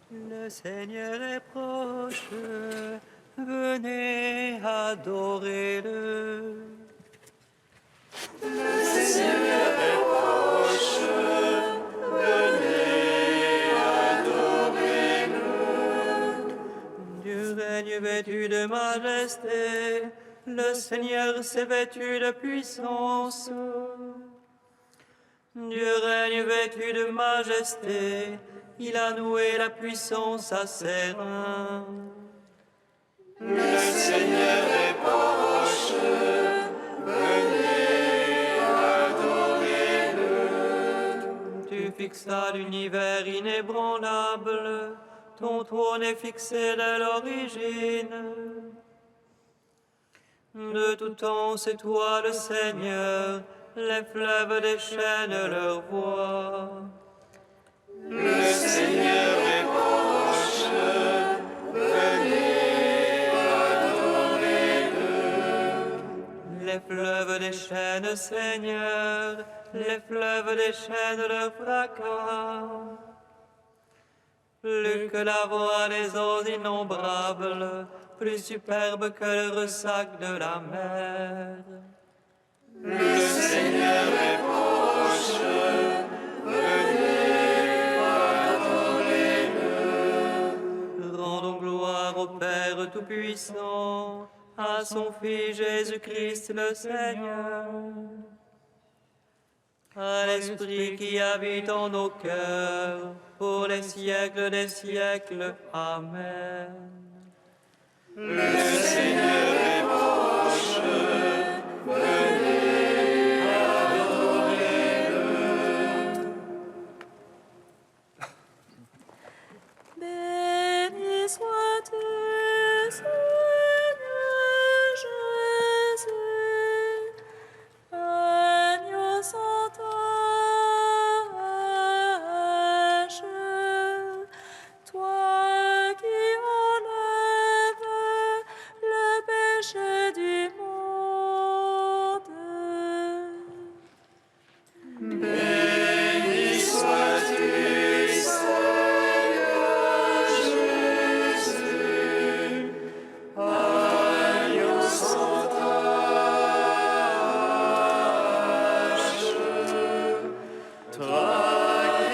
Le Seigneur est proche, venez adorer-le. Le Seigneur est proche, venez adorer-le. Du règne vêtu de majesté, le Seigneur s'est vêtu de puissance. Du règne vêtu de majesté, il a noué la puissance à ses reins. Le Seigneur est proche, venez adorer-le. Tu fixas l'univers inébranlable, ton trône est fixé dès l'origine. De tout temps, c'est toi le Seigneur, les fleuves déchaînent leur voix. Le Seigneur est proche, venez adorer-le. Les fleuves déchaînent, Seigneur, les fleuves déchaînent leur fracas. Plus que la voix des eaux innombrables, plus superbe que le ressac de la mer. Le Seigneur est proche, venez adorer-le. Rendons gloire au Père Tout-Puissant, à son Fils Jésus-Christ le Seigneur, à l'Esprit qui habite en nos cœurs, pour les siècles des siècles. Amen. Le Seigneur est proche, venez adorer-le. Béni sois-tu, Seigneur Jésus, agneau sans tache, toi qui enlèves le péché du monde. Béni sois-tu, Seigneur Jésus, agneau sans tache, toi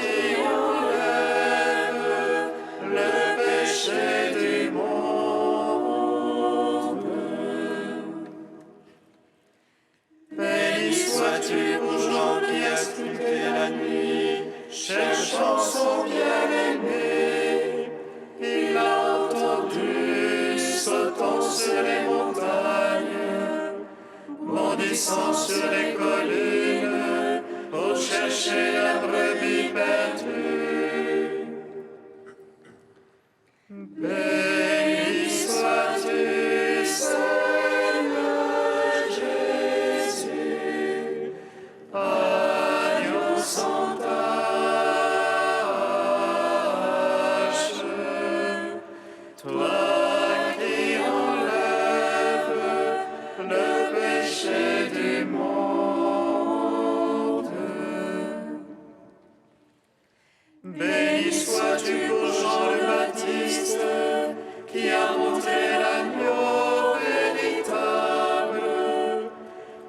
qui enlèves le péché du monde. Béni sois-tu, bourgeon qui a scruté la nuit, cherchant son bien-aimé. Il a entendu, sautant sur les montagnes, bondissant sur les collines, pour chercher la brebis perdue. Béni sois-tu, Seigneur Jésus, agneau sans tache, toi qui enlèves le péché du monde. Béni sois-tu pour Jean le Baptiste, qui a montré l'agneau véritable.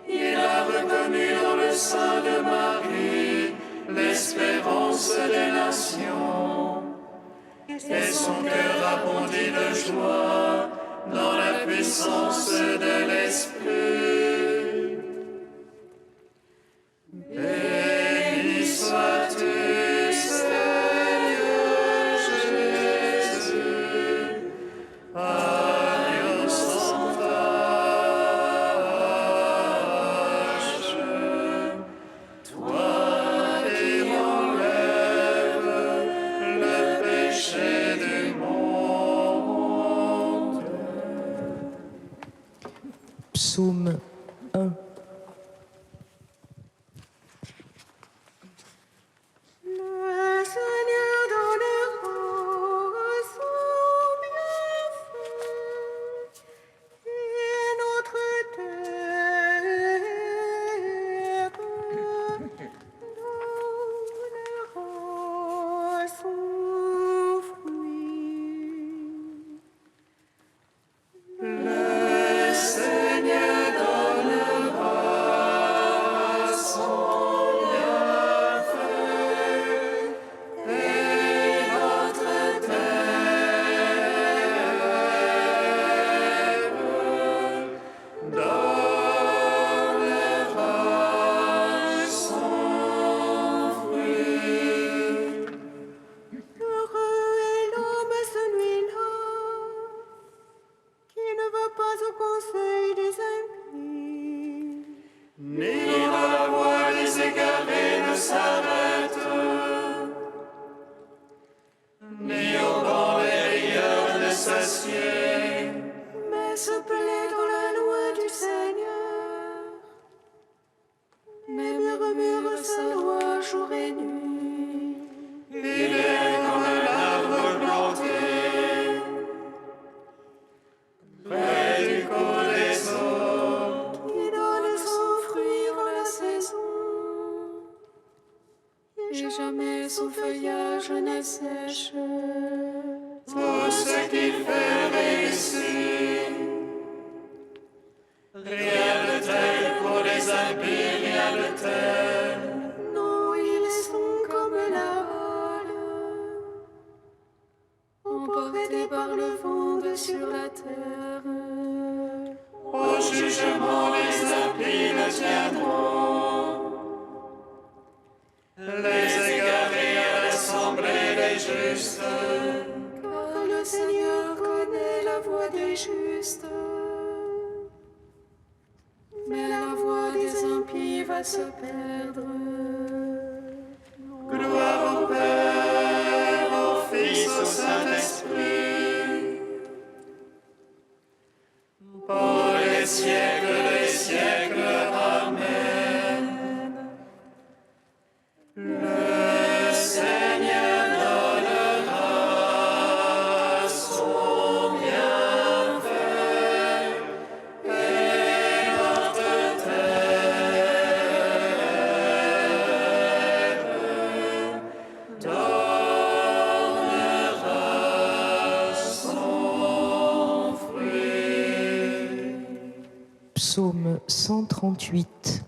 Il a reconnu dans le sein de Marie l'espérance des nations. Et son cœur a bondi de joie dans la puissance de l'Esprit. Béni sois-tu, Seigneur Jésus, agneau sans tache, toi qui enlèves le péché du monde. Psaume 1. Le Seigneur donnera son bienfait et notre terre donnera son fruit. et jamais son feuillage ne sèche. Tout ce qu'il fait réussit. Rien de tel pour les impies, rien de tel. Non, ils sont comme la balle, emportés par le vent de sur la terre. Au jugement, les impies ne tiendront. Les égarés à l'assemblée des justes. Car le Seigneur connaît la voie des justes, mais la voie des impies va se perdre. Gloire au Père, au Fils, au Saint-Esprit. Pour les siècles des siècles. Amen. Le Seigneur donnera son bienfait et notre terre donnera son fruit. Psaume 138.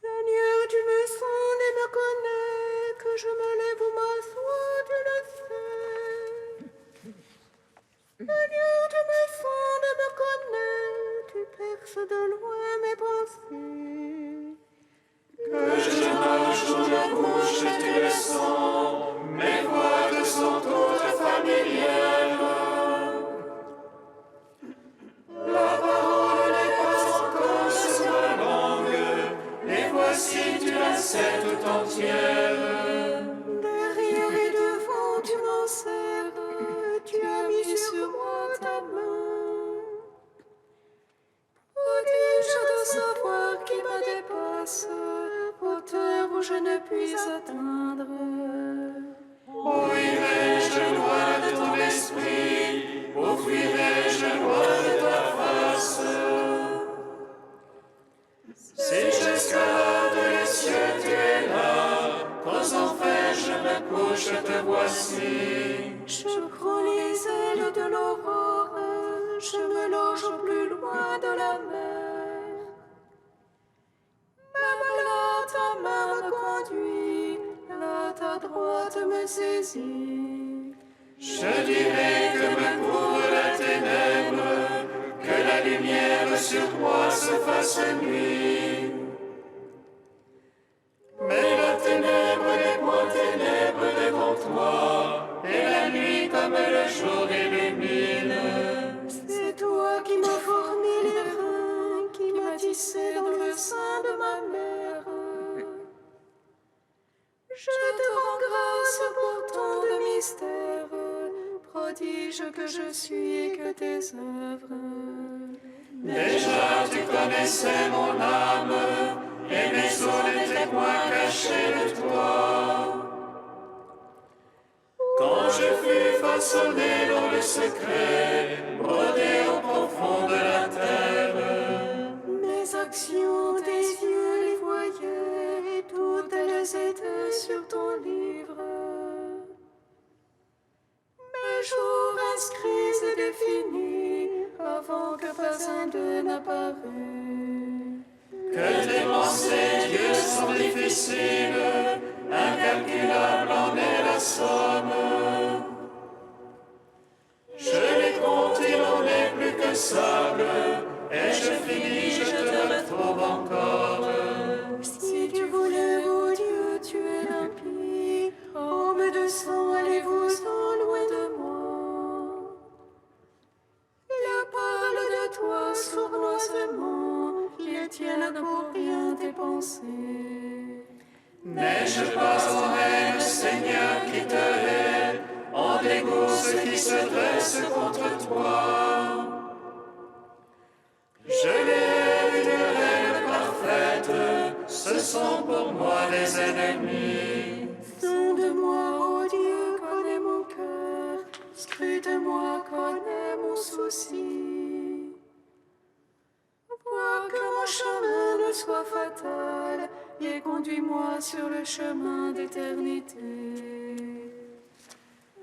Seigneur, tu me sondes et me connais, que je me lève ou m'assois, tu le sais. Seigneur, tu me sondes et me connais, tu perces de loin mes pensées. Que je marche ou je couche, tu le sens, mes voix te sont toutes familières. La parole n'est pas encore sur ma langue, et voici tu la sais tout entière. Derrière et devant, tu m'en sers, tu as mis sur moi ta main. Prodige de savoir qui me dépasse, hauteur où je ne puis atteindre. Où irai-je loin de ton esprit? Où fuirai-je loin de ta face? Si j'escalade les cieux, tu es là. Qu'aux enfers je me couche, te voici. Je prends les ailes de l'aurore, je me loge au plus loin de la mer. Même là, ta main me conduit, là, ta droite me saisit. Je dirai que me couvre la ténèbre, que la lumière sur moi se fasse nuit. Mais la ténèbre n'est point ténèbre devant toi, et la nuit comme le jour illumine. C'est toi qui m'as formé les reins, qui m'as tissé dans le sein de ma mère. Je te rends grâce pour tant de mystères, prodige que je suis et que tes œuvres. Déjà tu connaissais mon âme, et mes os n'étaient point cachés de toi. Quand je fus façonné dans le secret, brodé au profond de la terre, Mes actions, tes yeux les voyaient, toutes elles étaient sur ton livre. Mes jours inscrits et définis, avant que pas un d'eux n'apparût. que tes pensées, Dieu, sont difficiles, incalculables en est la somme. Je les compte, il n'en est plus que sable, et je finis, je te retrouve encore. Si tu voulais, ô Dieu, tu es limpide, homme de sang, allez-vous-en loin de moi. Il parle de toi sournoisement, qu'ils tiennent pour rien tes pensées. N'ai-je pas en haine, Seigneur, qui te hait, en dégoût ceux qui se dressent contre toi? Je l'ai d'une haine parfaite, ce sont pour moi des ennemis. Sonde-moi, ô Dieu, connais mon cœur, scrute-moi, connais mon souci. Vois que mon chemin ne soit fatal, et conduis-moi sur le chemin d'éternité.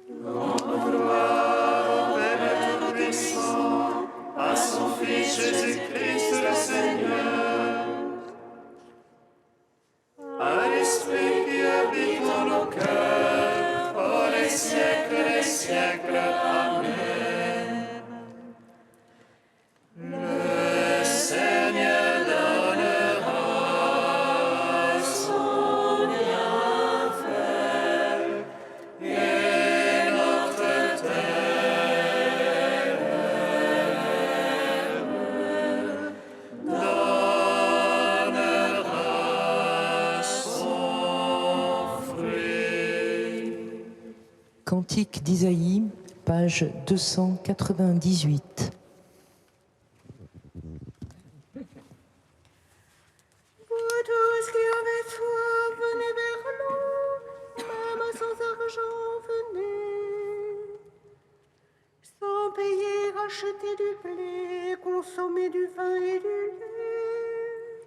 Gloire au Père Tout-Puissant, à son Fils Jésus-Christ le Seigneur, à l'Esprit qui habite en nos cœurs, pour les siècles des siècles. Amen. Le Seigneur donnera son bienfait, et notre terre donnera son fruit. Cantique d'Isaïe, page 298. Vous tous qui avez soif, venez vers l'eau, même sans argent, venez. Sans payer, achetez du blé, consommez du vin et du lait.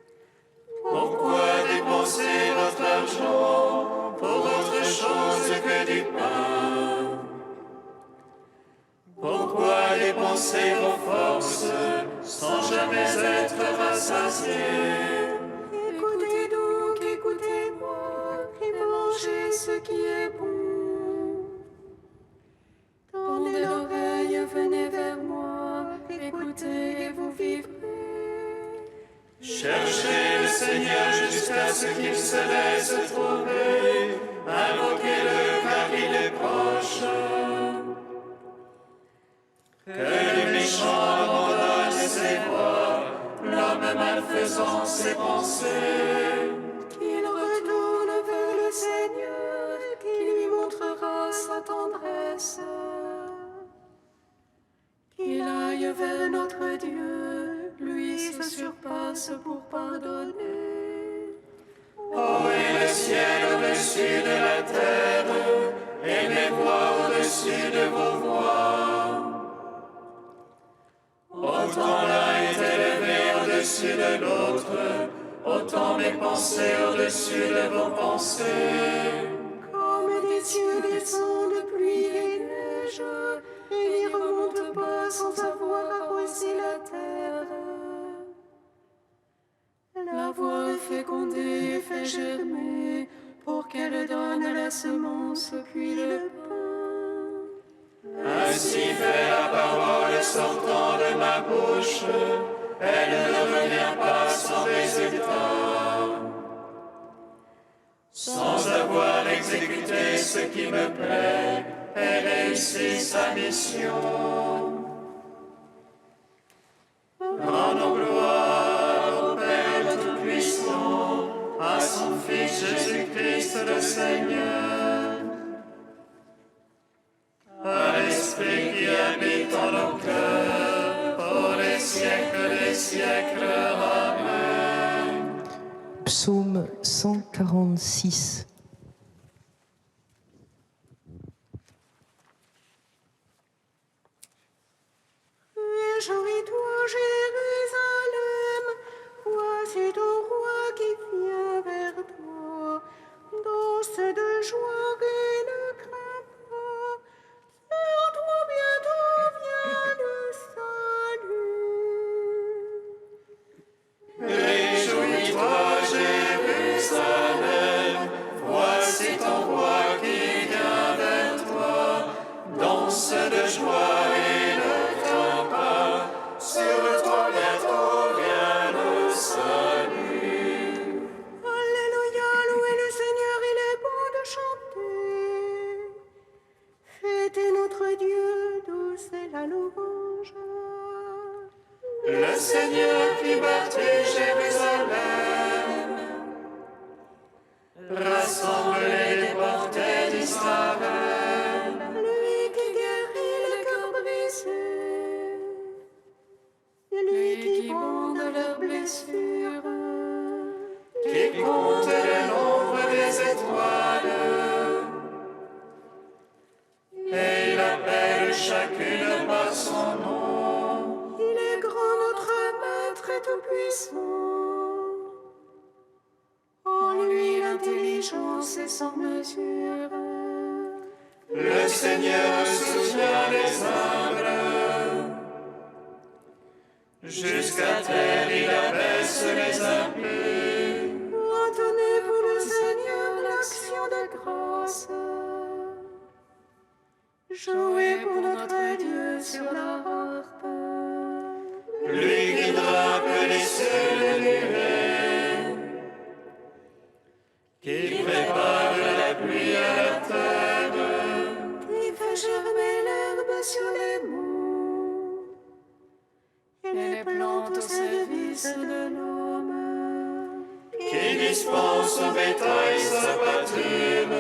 Pourquoi dépenser votre argent pour autre chose que du pain? Pourquoi dépenser vos forces sans jamais être rassasiés? Écoutez donc, écoutez-moi, et mangez ce qui est bon. Tendez l'oreille, venez vers moi, écoutez et vous vivrez. Cherchez le Seigneur jusqu'à ce qu'il se laisse trouver. Invoquez-le car il est proche. Que le méchant abandonne ses voies, l'homme malfaisant ses pensées. Qu'il retourne vers le Seigneur, qui lui montrera sa tendresse. Qu'il aille vers notre Dieu, lui se surpasse pour pardonner. Ohé le ciel au-dessus de la terre, et mes voix au-dessus de vos voix. Autant l'un est élevé au-dessus de l'autre, autant mes pensées au-dessus de vos pensées. Comme des cieux descendent pluie et neige, et n'y remontent pas sans avoir arrosé la terre. La voie fécondée et fait germer, pour qu'elle donne la semence puis le pain. Ainsi fait la parole sortant de ma bouche, elle ne revient pas sans résultat. Sans avoir exécuté ce qui me plaît, elle réussit sa mission. Rendons gloire au Père Tout-Puissant, à son Fils Jésus-Christ le Seigneur, à l'Esprit qui habite en nos cœurs, pour les siècles des siècles. Amen. Psaume 146. Réjouis-toi, Jérusalem, voici ton roi qui vient vers toi. Danse de joie et ne crains pas, sur toi bientôt vient le salut. Réjouis-toi, Jérusalem, voici ton roi qui vient vers toi. Danse de joie et ne crains pas, sur toi bientôt vient le salut. Alléluia, louez le Seigneur, il est bon de chanter. Fêtez notre Dieu, douce est la louange. Le Seigneur qui bâtit Jérusalem, rassemble les déportés d'Israël. Lui qui guérit les cœurs brisés, lui qui bande leurs blessures, Qui compte le nombre des étoiles, et il appelle chacune par son nom. il est grand notre maître et tout-puissant. En force et sans mesure. Le Seigneur soutient les humbles. Jusqu'à terre, il abaisse les impies. Entonnez-vous le Seigneur l'action de grâce. Jouez pour notre Dieu sur la harpe. Lui qui drape les cieux de nuées, qui prépare la pluie à la terre, Qui fait germer l'herbe sur les monts et les plantes au service de l'homme. qui dispense au bétail sa pâture,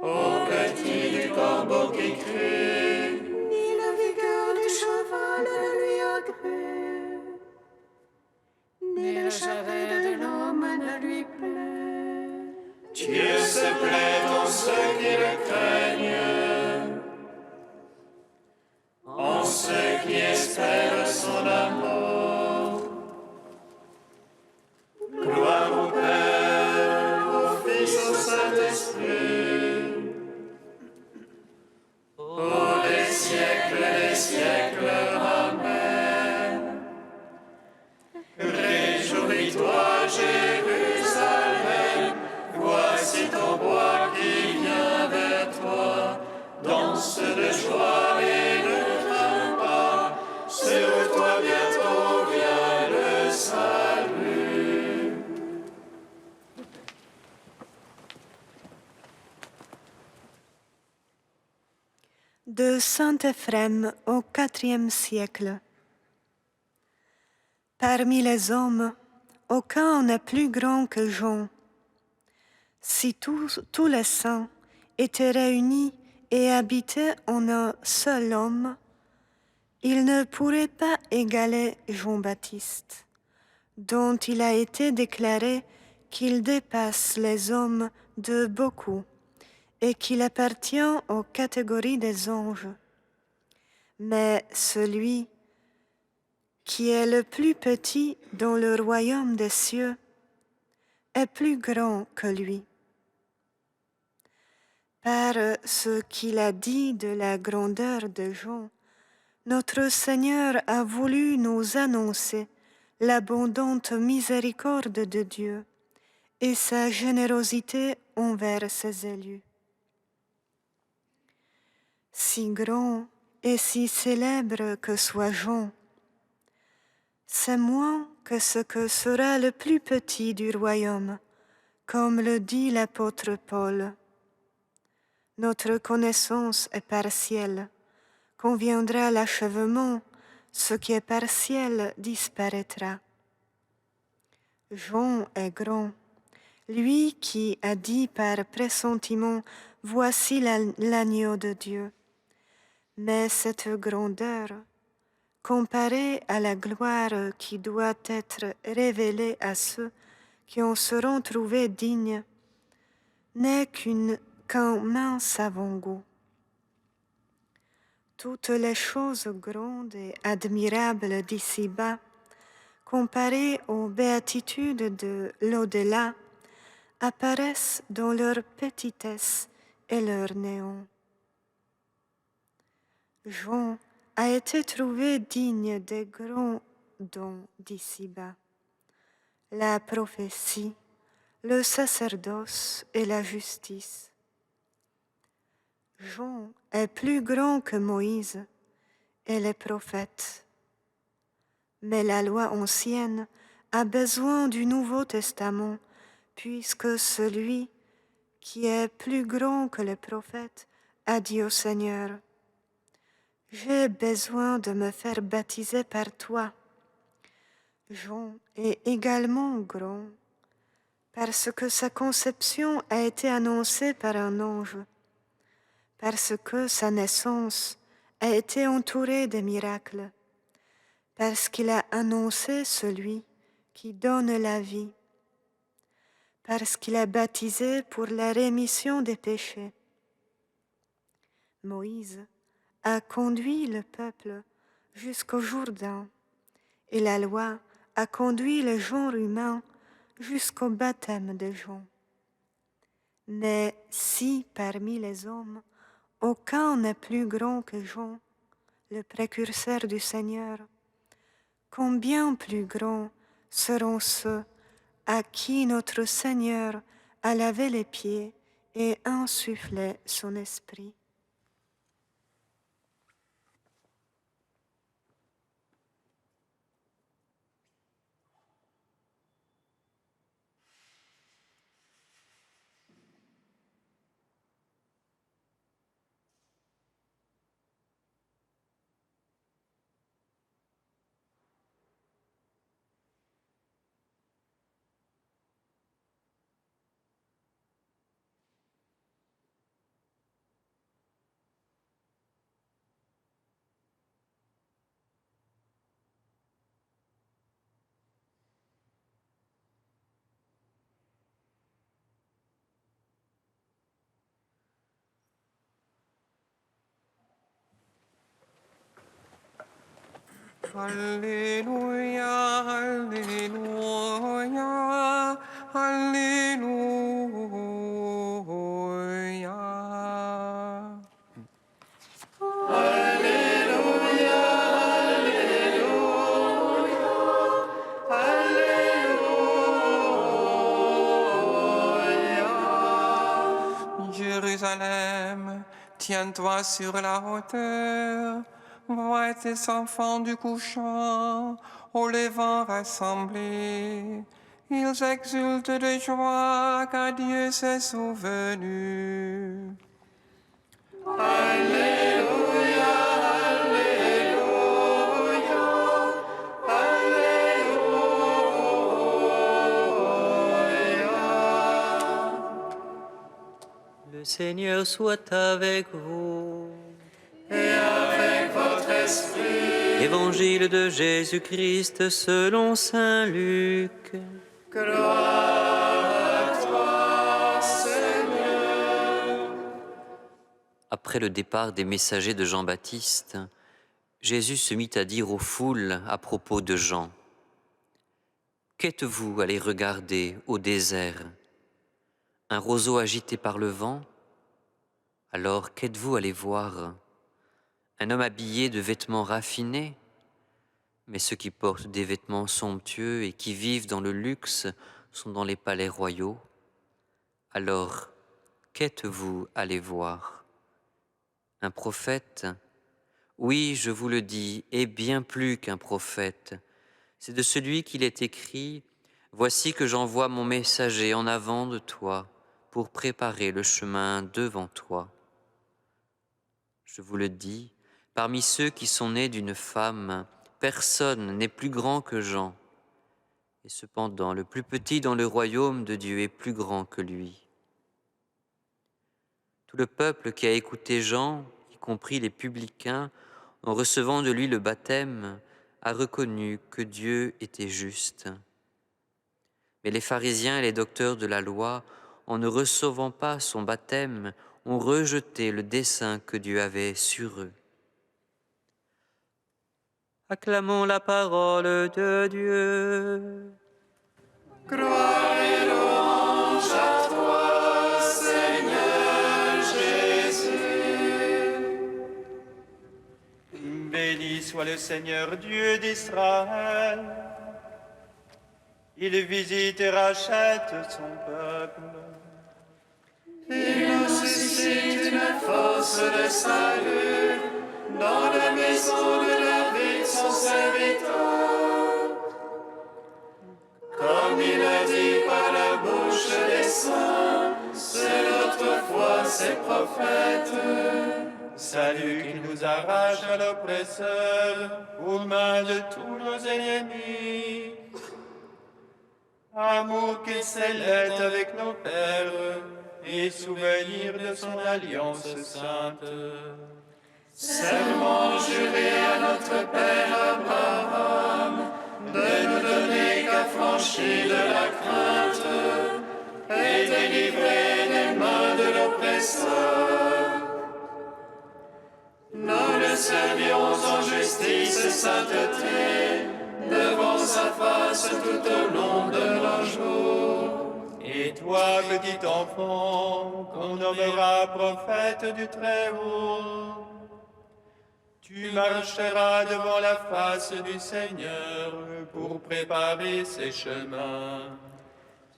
au petit du corbeau qui crie, Ni la vigueur du cheval ne lui agrée, ni le charret de l'homme ne lui plaît. Dieu se plaît en ceux qui le craignent, en ceux qui espèrent son amour. Gloire au Père, au Fils, au Saint-Esprit, pour les siècles des siècles. Amen. Réjouis-toi, Jérusalem, voici ton roi qui vient vers toi. Danse de joie et ne crains pas, sur toi bientôt vient le salut. De Saint Éphrem au IVe siècle. Parmi les hommes, aucun n'est plus grand que Jean. Si tous les saints étaient réunis et habitaient en un seul homme, ils ne pourraient pas égaler Jean-Baptiste, dont il a été déclaré qu'il dépasse les hommes de beaucoup et qu'il appartient aux catégories des anges. Mais celui qui est le plus petit dans le royaume des cieux est plus grand que lui. Par ce qu'il a dit de la grandeur de Jean, notre Seigneur a voulu nous annoncer l'abondante miséricorde de Dieu et sa générosité envers ses élus. Si grand et si célèbre que soit Jean, c'est moins que ce que sera le plus petit du royaume, comme le dit l'apôtre Paul. Notre connaissance est partielle. Quand viendra l'achèvement, ce qui est partiel disparaîtra. Jean est grand, lui qui a dit par pressentiment « Voici l'agneau de Dieu ». Mais cette grandeur, comparée à la gloire qui doit être révélée à ceux qui en seront trouvés dignes, n'est qu'un mince avant-goût. Toutes les choses grandes et admirables d'ici-bas, comparées aux béatitudes de l'au-delà, apparaissent dans leur petitesse et leur néant. Jean a été trouvé digne des grands dons d'ici-bas, la prophétie, le sacerdoce et la justice. Jean est plus grand que Moïse et les prophètes. Mais la loi ancienne a besoin du Nouveau Testament, puisque celui qui est plus grand que les prophètes a dit au Seigneur, « J'ai besoin de me faire baptiser par toi. » Jean est également grand, parce que sa conception a été annoncée par un ange, parce que sa naissance a été entourée de miracles, parce qu'il a annoncé celui qui donne la vie, parce qu'il a baptisé pour la rémission des péchés. Moïse a conduit le peuple jusqu'au Jourdain, et la loi a conduit le genre humain jusqu'au baptême de Jean. Mais si parmi les hommes, aucun n'est plus grand que Jean, le précurseur du Seigneur, combien plus grands seront ceux à qui notre Seigneur a lavé les pieds et insufflé son esprit. Alléluia, Alléluia, Alléluia. Jérusalem, tiens-toi sur la hauteur, vois tes enfants du couchant, au levant rassemblés. Ils exultent de joie car Dieu s'est souvenu. Le Seigneur soit avec vous. Et avec votre esprit, Évangile de Jésus-Christ selon saint Luc. gloire à toi, Seigneur. Après le départ des messagers de Jean-Baptiste, Jésus se mit à dire aux foules à propos de Jean. Qu'êtes-vous allés regarder au désert? Un roseau agité par le vent? Alors qu'êtes-vous allés voir? Un homme habillé de vêtements raffinés? Mais ceux qui portent des vêtements somptueux et qui vivent dans le luxe sont dans les palais royaux. Alors, qu'êtes-vous allés voir? Un prophète? Oui, je vous le dis, et bien plus qu'un prophète. C'est de celui qu'il est écrit, « Voici que j'envoie mon messager en avant de toi pour préparer le chemin devant toi. » Je vous le dis, parmi ceux qui sont nés d'une femme, personne n'est plus grand que Jean. Et cependant, le plus petit dans le royaume de Dieu est plus grand que lui. Tout le peuple qui a écouté Jean, y compris les publicains, en recevant de lui le baptême, a reconnu que Dieu était juste. Mais les pharisiens et les docteurs de la loi, en ne recevant pas son baptême, ont rejeté le dessein que Dieu avait sur eux. Acclamons la parole de Dieu. Gloire et louange à toi, Seigneur Jésus. Béni soit le Seigneur Dieu d'Israël. Il visite et rachète son peuple. Il nous suscite une force de salut dans la maison de la vie de son serviteur. Comme il a dit par la bouche des saints, c'est autrefois ses prophètes. Salut qui nous arrache à l'oppresseur, aux mains de tous nos ennemis. Amour qui scellait avec nos pères, et souvenir de son alliance sainte. Serment juré à notre Père Abraham, de nous donner qu'affranchis de la crainte, et délivrer des mains de l'oppresseur. Nous le servions en justice et sainteté, de devant sa face tout au long de leur jour. Et toi, petit enfant, qu'on nommera prophète du Très-Haut, tu marcheras devant la face du Seigneur pour préparer ses chemins.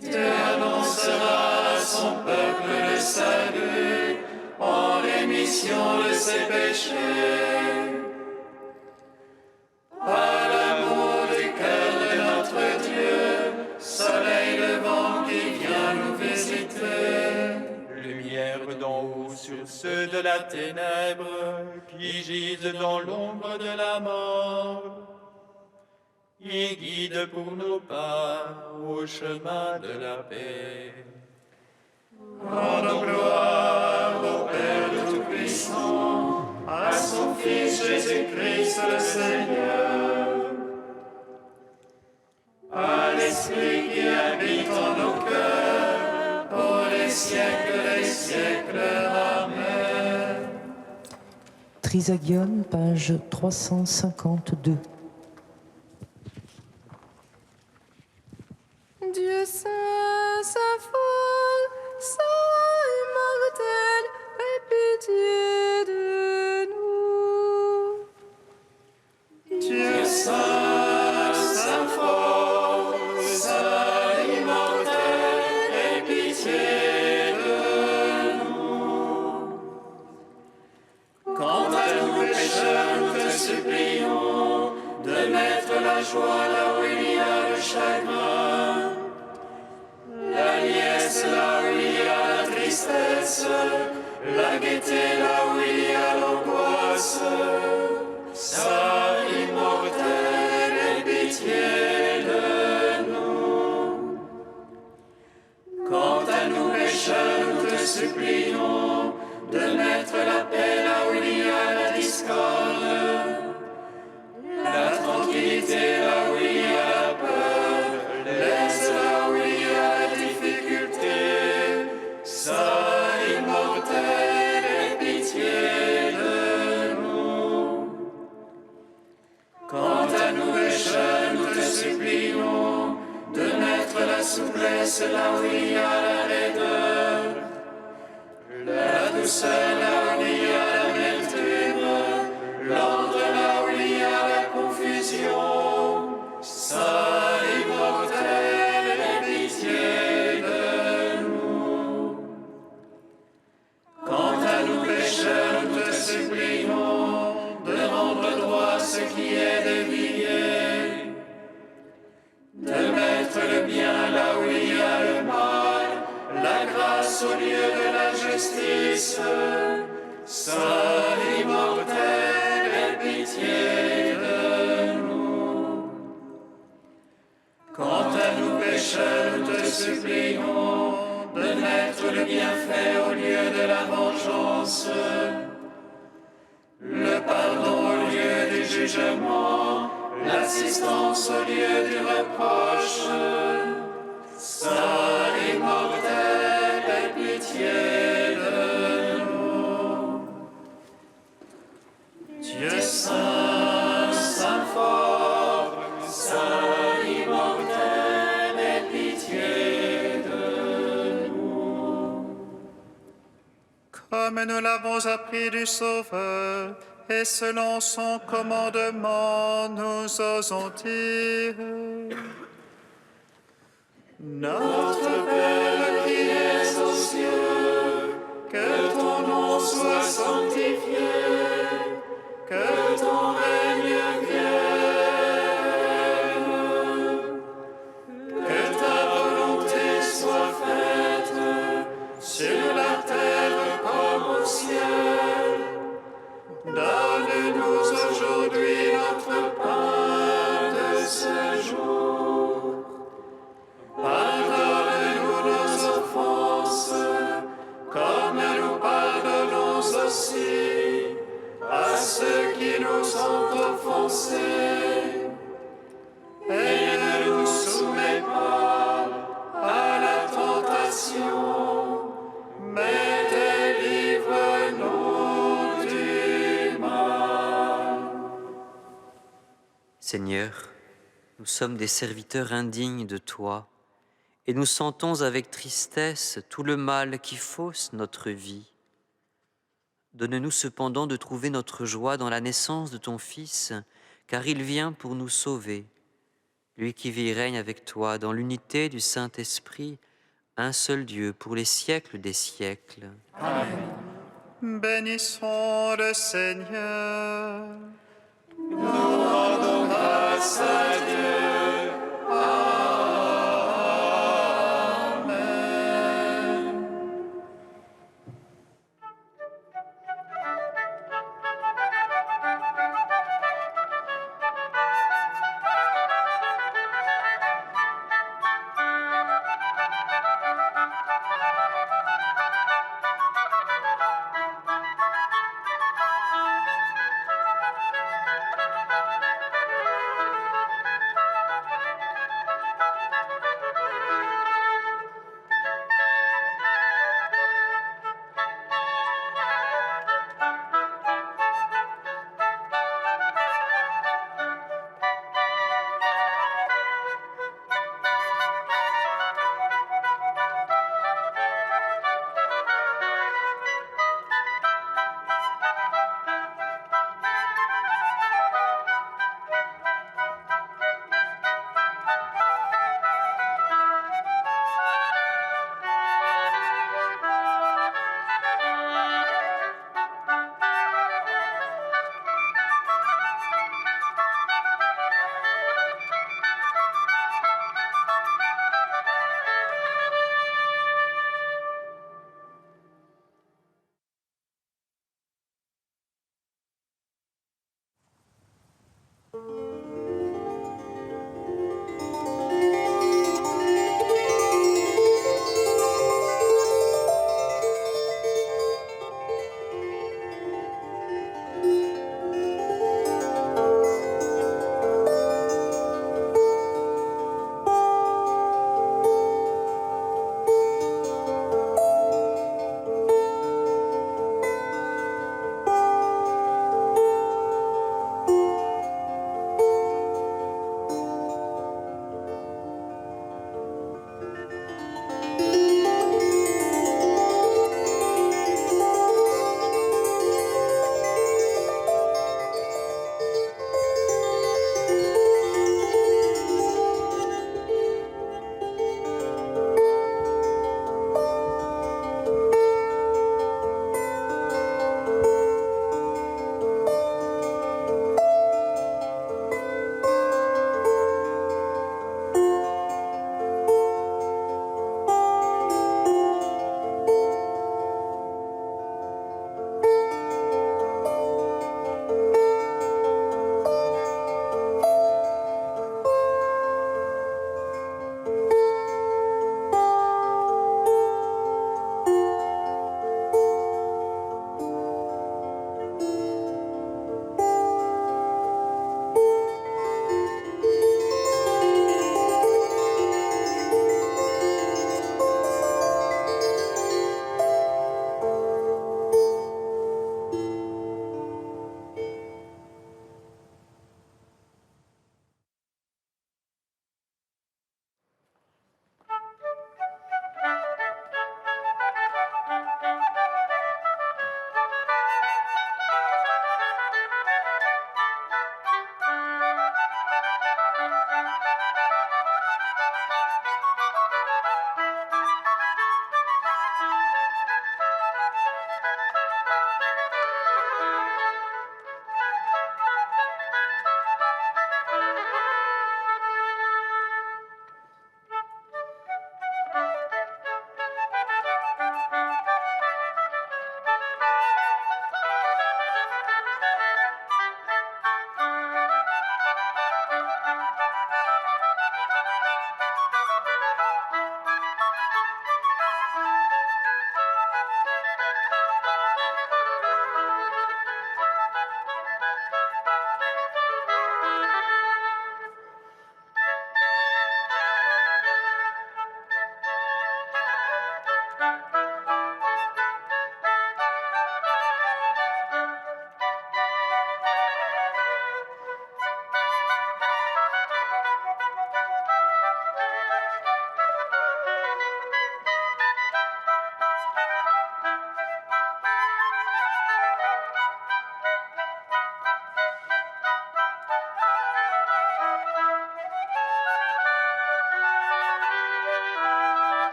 Tu annonceras à son peuple le salut en rémission de ses péchés. Par l'amour du cœur de notre Dieu, soleil levant qui vient nous visiter. Lumière d'en haut sur ceux de la ténèbre qui gisent dans l'ombre de la mort. Et guide pour nos pas au chemin de la paix. Rendons gloire au Père de Tout-Puissant, à son Fils Jésus-Christ le Seigneur, à l'Esprit qui habite en nos cœurs, pour les siècles des siècles. Amen. Trisagion, page 352. Dieu saint, saint fort, saint immortel, aie pitié de nous. Dieu saint, saint fort, saint immortel, aie pitié de nous. Quant à nous pécheurs, nous te supplions de mettre la joie là où il y a le chagrin, la liesse là où il y a la tristesse, la gaieté là où il y a l'angoisse. Saint immortel, aie pitié de nous. Quant à nous pécheurs, nous te supplions de mettre la paix là où il y a la discorde, la tranquillité là où il y a la peur, l'aise là où il y a la difficulté. Saint immortel, aie pitié de nous. Quant à nous pécheurs, nous te supplions de mettre la souplesse là où il y a la laideur, la douceur là où il y a l'amertume, l'ordre là où il y a la confusion. Saint immortel, aie pitié de nous. Quant à nous pécheurs, nous te supplions de rendre droit ce qui est dévié, de mettre le bien là où il y a le mal, la grâce au lieu de la justice. Saint immortel, aie pitié de nous. Quant à nous pécheurs, nous te supplions de mettre le bienfait au lieu de la vengeance, le pardon au lieu du jugement, l'assistance au lieu du reproche. Saint immortel, aie pitié de nous. Dieu saint, saint fort, saint immortel, aie pitié de nous. Comme nous l'avons appris du Sauveur, et selon son commandement, nous osons dire: Notre Père qui es aux cieux, que ton nom soit sanctifié, que ton règne vienne, que ta volonté soit faite sur la terre comme au ciel. Donne-nous aujourd'hui notre pain de ce jour. Pardonne-nous nos offenses, comme nous pardonnons aussi à ceux qui nous ont offensés. Et ne nous soumets pas à la tentation, mais délivre-nous du mal. Seigneur, Nous sommes des serviteurs indignes de toi, et nous sentons avec tristesse tout le mal qui fausse notre vie. Donne-nous cependant de trouver notre joie dans la naissance de ton Fils, car il vient pour nous sauver. Lui qui vit et règne avec toi dans l'unité du Saint-Esprit, un seul Dieu pour les siècles des siècles. Bénissons le Seigneur. Nous rendons grâce à Dieu.